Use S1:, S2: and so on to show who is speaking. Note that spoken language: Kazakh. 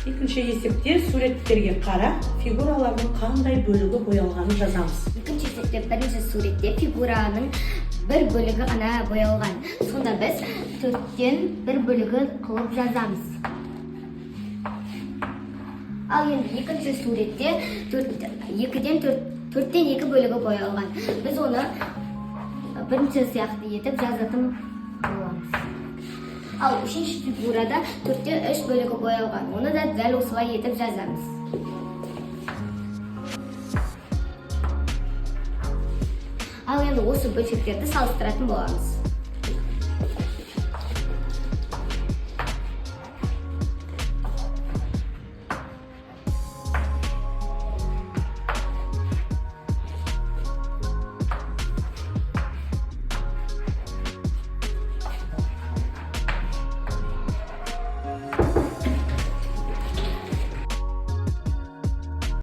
S1: Екінші есепте суреттерге қарап, фигуралардың қандай бөлігі боялғанын жазамыз.
S2: Екінші есепте бірінші суретте фигураның бір бөлігі ғана боялған. Сонда біз 4-тен бір бөлігі қылып жазамыз. Ал енді екінші суретте 2-ден 4-тен 2 бөлігі боялған. Біз оны бірінші сияқты етіп жазатын боламыз. Ал үшінші фигурада 4-те 3 бөлігі боялған. Оны да дәл осылай етіп жазамыз. Ал енді осы бөлшектерді салыстыратын боламыз.